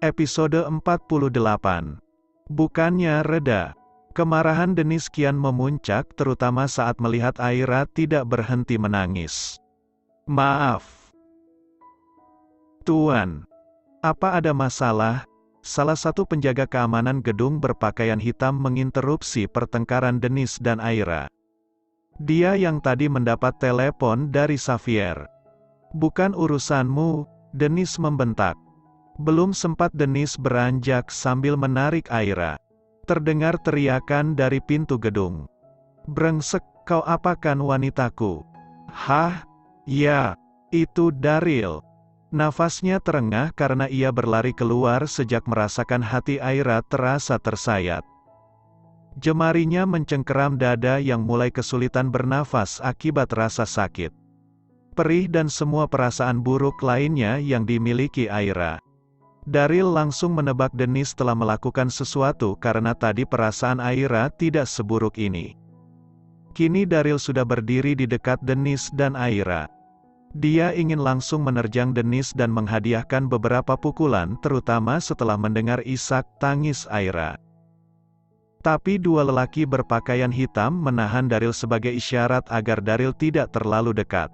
Episode 48. Bukannya reda. Kemarahan Dennis kian memuncak terutama saat melihat Aira tidak berhenti menangis. "Maaf, Tuan. Apa ada masalah?" Salah satu penjaga keamanan gedung berpakaian hitam menginterupsi pertengkaran Dennis dan Aira. Dia yang tadi mendapat telepon dari Xavier. "Bukan urusanmu," Dennis membentak. Belum sempat Dennis beranjak sambil menarik Aira. Terdengar teriakan dari pintu gedung. "Brengsek, kau apakan wanitaku?" "Hah? Ya, itu Daryl." Nafasnya terengah karena ia berlari keluar sejak merasakan hati Aira terasa tersayat. Jemarinya mencengkeram dada yang mulai kesulitan bernafas akibat rasa sakit. Perih dan semua perasaan buruk lainnya yang dimiliki Aira. Daryl langsung menebak Dennis telah melakukan sesuatu karena tadi perasaan Aira tidak seburuk ini. Kini Daryl sudah berdiri di dekat Dennis dan Aira. Dia ingin langsung menerjang Dennis dan menghadiahkan beberapa pukulan terutama setelah mendengar isak tangis Aira. Tapi dua lelaki berpakaian hitam menahan Daryl sebagai isyarat agar Daryl tidak terlalu dekat.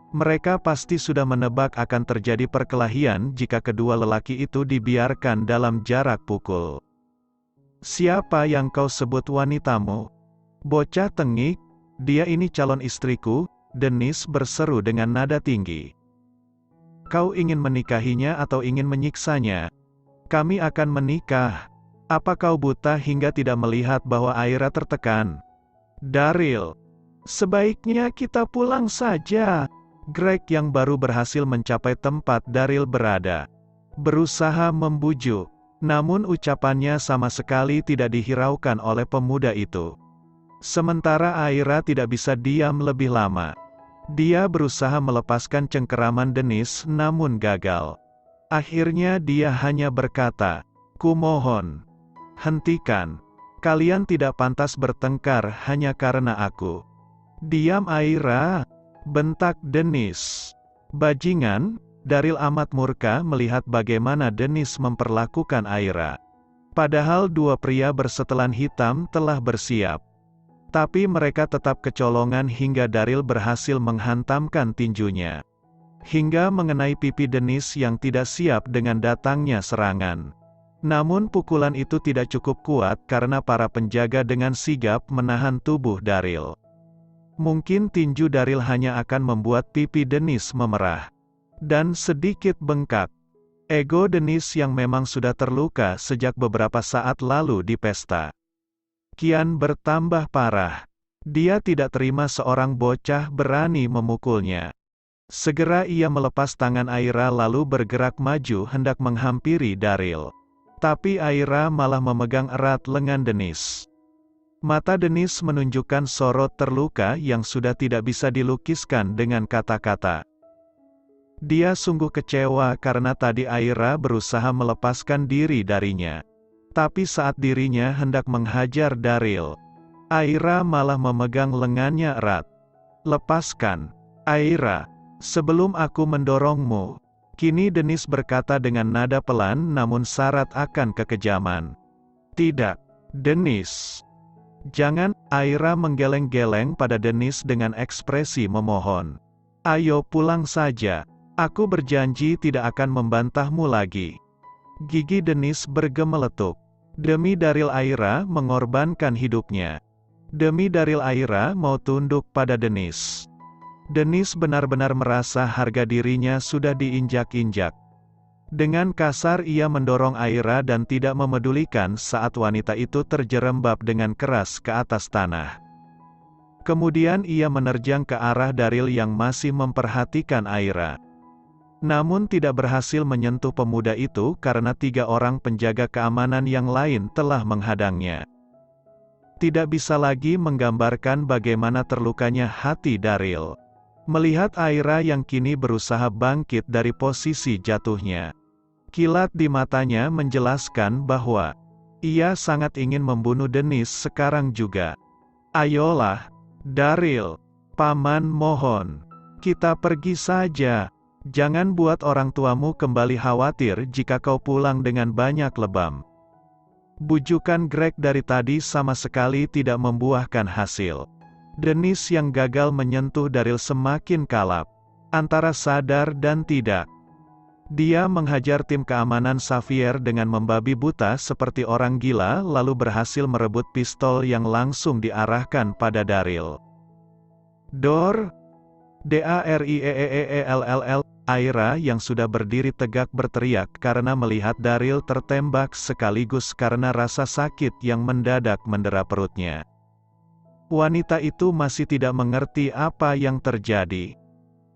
Mereka pasti sudah menebak akan terjadi perkelahian jika kedua lelaki itu dibiarkan dalam jarak pukul. "Siapa yang kau sebut wanitamu? Bocah tengik, dia ini calon istriku," Dennis berseru dengan nada tinggi. "Kau ingin menikahinya atau ingin menyiksanya? Kami akan menikah. Apa kau buta hingga tidak melihat bahwa Aira tertekan?" "Daryl, sebaiknya kita pulang saja." Greg yang baru berhasil mencapai tempat Daryl berada, berusaha membujuk, namun ucapannya sama sekali tidak dihiraukan oleh pemuda itu. Sementara Aira tidak bisa diam lebih lama. Dia berusaha melepaskan cengkeraman Dennis namun gagal. Akhirnya dia hanya berkata, "Kumohon, hentikan. Kalian tidak pantas bertengkar hanya karena aku." "Diam Aira," bentak Dennis. "Bajingan," Daryl amat murka melihat bagaimana Dennis memperlakukan Aira. Padahal dua pria bersetelan hitam telah bersiap. Tapi mereka tetap kecolongan hingga Daryl berhasil menghantamkan tinjunya. Hingga mengenai pipi Dennis yang tidak siap dengan datangnya serangan. Namun pukulan itu tidak cukup kuat karena para penjaga dengan sigap menahan tubuh Daryl. Mungkin tinju Daryl hanya akan membuat pipi Dennis memerah dan sedikit bengkak. Ego Dennis yang memang sudah terluka sejak beberapa saat lalu di pesta, kian bertambah parah. Dia tidak terima seorang bocah berani memukulnya. Segera ia melepas tangan Aira lalu bergerak maju hendak menghampiri Daryl. Tapi Aira malah memegang erat lengan Dennis. Mata Dennis menunjukkan sorot terluka yang sudah tidak bisa dilukiskan dengan kata-kata. Dia sungguh kecewa karena tadi Aira berusaha melepaskan diri darinya. Tapi saat dirinya hendak menghajar Daryl, Aira malah memegang lengannya erat. "Lepaskan, Aira, sebelum aku mendorongmu." Kini Dennis berkata dengan nada pelan namun syarat akan kekejaman. "Tidak, Dennis. Jangan." Aira menggeleng-geleng pada Dennis dengan ekspresi memohon. "Ayo pulang saja. Aku berjanji tidak akan membantahmu lagi." Gigi Dennis bergemeletuk. Demi Daryl Aira mengorbankan hidupnya. Demi Daryl Aira mau tunduk pada Dennis. Dennis benar-benar merasa harga dirinya sudah diinjak-injak. Dengan kasar ia mendorong Aira dan tidak memedulikan saat wanita itu terjerembab dengan keras ke atas tanah. Kemudian ia menerjang ke arah Daryl yang masih memperhatikan Aira. Namun tidak berhasil menyentuh pemuda itu karena 3 orang penjaga keamanan yang lain telah menghadangnya. Tidak bisa lagi menggambarkan bagaimana terlukanya hati Daryl melihat Aira yang kini berusaha bangkit dari posisi jatuhnya. Kilat di matanya menjelaskan bahwa ia sangat ingin membunuh Dennis sekarang juga. "Ayolah, Daryl, paman mohon. Kita pergi saja." Jangan buat orang tuamu kembali khawatir jika kau pulang dengan banyak lebam. Bujukan Greg dari tadi sama sekali tidak membuahkan hasil. Dennis yang gagal menyentuh Daryl semakin kalap, antara sadar dan tidak. Dia menghajar tim keamanan Xavier dengan membabi buta seperti orang gila lalu berhasil merebut pistol yang langsung diarahkan pada Daryl. Dor! Darieeellll, Aira yang sudah berdiri tegak berteriak karena melihat Daryl tertembak sekaligus karena rasa sakit yang mendadak mendera perutnya. Wanita itu masih tidak mengerti apa yang terjadi.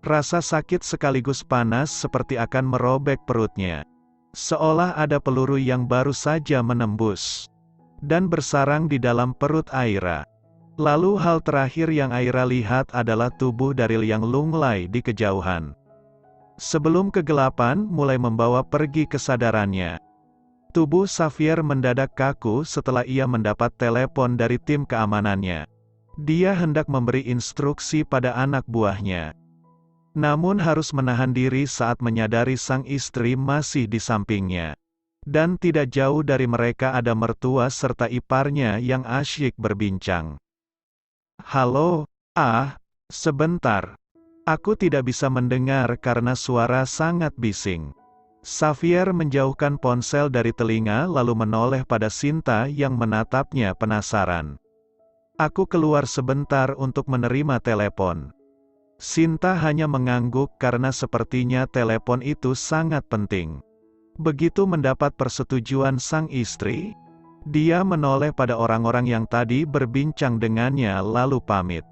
Rasa sakit sekaligus panas seperti akan merobek perutnya. Seolah ada peluru yang baru saja menembus dan bersarang di dalam perut Aira. Lalu hal terakhir yang Aira lihat adalah tubuh Daryl yang lunglai di kejauhan. Sebelum kegelapan mulai membawa pergi kesadarannya. Tubuh Xavier mendadak kaku setelah ia mendapat telepon dari tim keamanannya. Dia hendak memberi instruksi pada anak buahnya. Namun harus menahan diri saat menyadari sang istri masih di sampingnya. Dan tidak jauh dari mereka ada mertua serta iparnya yang asyik berbincang. Halo, sebentar. Aku tidak bisa mendengar karena suara sangat bising. Xavier menjauhkan ponsel dari telinga lalu menoleh pada Sinta yang menatapnya penasaran. Aku keluar sebentar untuk menerima telepon. Sinta hanya mengangguk karena sepertinya telepon itu sangat penting. Begitu mendapat persetujuan sang istri, dia menoleh pada orang-orang yang tadi berbincang dengannya lalu pamit.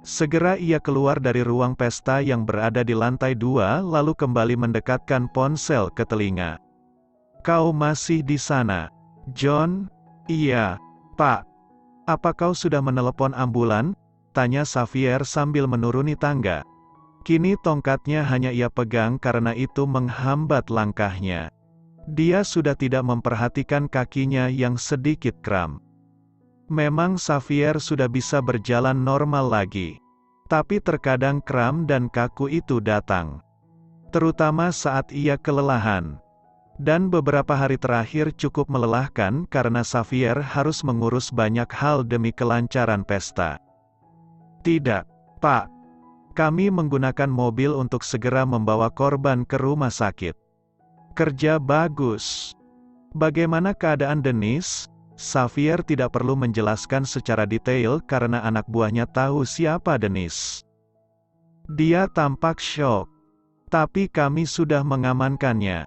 Segera ia keluar dari ruang pesta yang berada di lantai 2 lalu kembali mendekatkan ponsel ke telinga. Kau masih di sana, John? Iya, Pak. Apa kau sudah menelepon ambulan? Tanya Xavier sambil menuruni tangga. Kini tongkatnya hanya ia pegang karena itu menghambat langkahnya. Dia sudah tidak memperhatikan kakinya yang sedikit kram. Memang Xavier sudah bisa berjalan normal lagi. Tapi terkadang kram dan kaku itu datang. Terutama saat ia kelelahan. Dan beberapa hari terakhir cukup melelahkan karena Xavier harus mengurus banyak hal demi kelancaran pesta. Tidak, Pak. Kami menggunakan mobil untuk segera membawa korban ke rumah sakit. Kerja bagus. Bagaimana keadaan Dennis? Xavier tidak perlu menjelaskan secara detail karena anak buahnya tahu siapa Dennis. Dia tampak syok. Tapi kami sudah mengamankannya.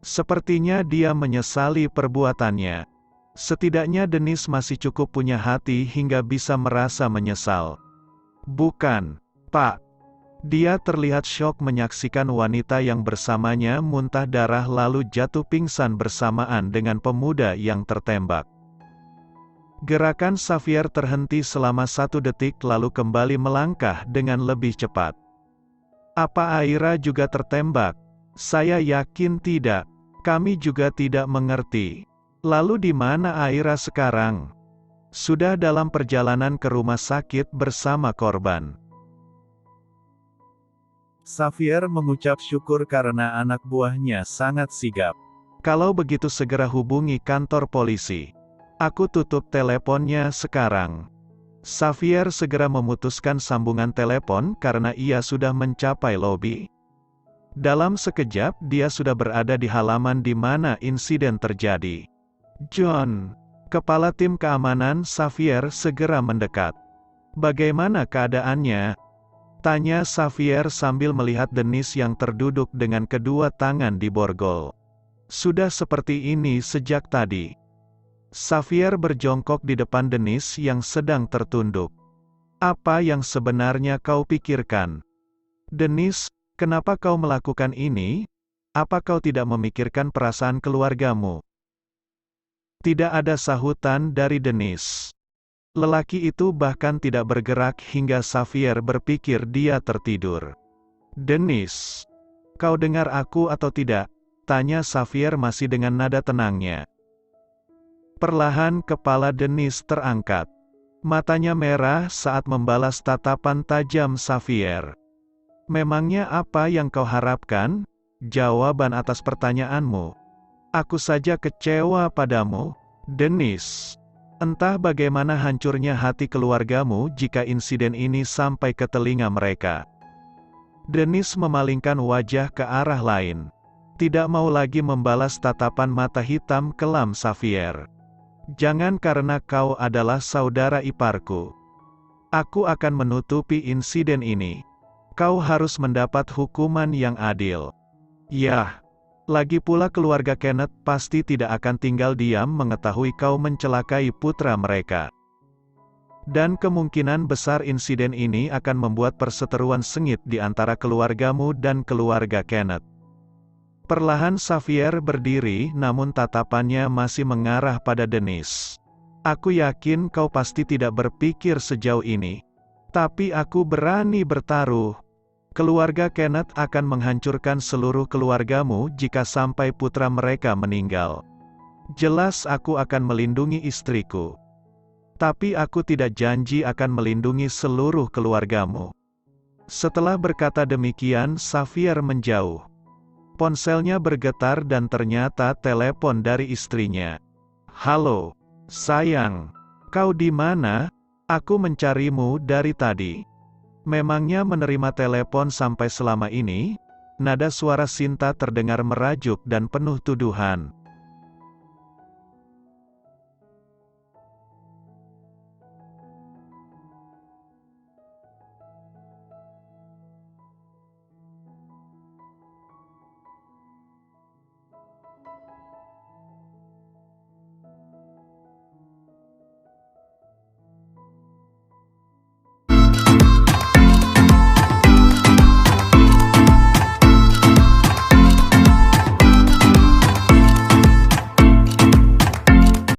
Sepertinya dia menyesali perbuatannya. Setidaknya Dennis masih cukup punya hati hingga bisa merasa menyesal. Bukan, Pak. Dia terlihat syok menyaksikan wanita yang bersamanya muntah darah lalu jatuh pingsan bersamaan dengan pemuda yang tertembak. Gerakan Xavier terhenti selama 1 detik lalu kembali melangkah dengan lebih cepat. Apa Aira juga tertembak? Saya yakin tidak. Kami juga tidak mengerti. Lalu di mana Aira sekarang? Sudah dalam perjalanan ke rumah sakit bersama korban. Xavier mengucap syukur karena anak buahnya sangat sigap. Kalau begitu segera hubungi kantor polisi. Aku tutup teleponnya sekarang. Xavier segera memutuskan sambungan telepon karena ia sudah mencapai lobi. Dalam sekejap dia sudah berada di halaman di mana insiden terjadi. John, kepala tim keamanan Xavier segera mendekat. Bagaimana keadaannya? Tanya Xavier sambil melihat Dennis yang terduduk dengan kedua tangan di borgol. Sudah seperti ini sejak tadi. Xavier berjongkok di depan Dennis yang sedang tertunduk. Apa yang sebenarnya kau pikirkan? Dennis, kenapa kau melakukan ini? Apa kau tidak memikirkan perasaan keluargamu? Tidak ada sahutan dari Dennis. Lelaki itu bahkan tidak bergerak hingga Xavier berpikir dia tertidur. Dennis, kau dengar aku atau tidak? Tanya Xavier masih dengan nada tenangnya. Perlahan kepala Dennis terangkat. Matanya merah saat membalas tatapan tajam Xavier. Memangnya apa yang kau harapkan? Jawaban atas pertanyaanmu. Aku saja kecewa padamu, Dennis. Entah bagaimana hancurnya hati keluargamu jika insiden ini sampai ke telinga mereka. Dennis memalingkan wajah ke arah lain. Tidak mau lagi membalas tatapan mata hitam kelam Xavier. Jangan, karena kau adalah saudara iparku. Aku akan menutupi insiden ini. Kau harus mendapat hukuman yang adil. Yah, lagi pula keluarga Kenneth pasti tidak akan tinggal diam mengetahui kau mencelakai putra mereka. Dan kemungkinan besar insiden ini akan membuat perseteruan sengit di antara keluargamu dan keluarga Kenneth. Perlahan Xavier berdiri, namun tatapannya masih mengarah pada Dennis. Aku yakin kau pasti tidak berpikir sejauh ini. Tapi aku berani bertaruh. Keluarga Kenneth akan menghancurkan seluruh keluargamu jika sampai putra mereka meninggal. Jelas aku akan melindungi istriku. Tapi aku tidak janji akan melindungi seluruh keluargamu. Setelah berkata demikian, Xavier menjauh. Ponselnya bergetar dan ternyata telepon dari istrinya. Halo, sayang. Kau di mana? Aku mencarimu dari tadi. Memangnya menerima telepon sampai selama ini? Nada suara Sinta terdengar merajuk dan penuh tuduhan.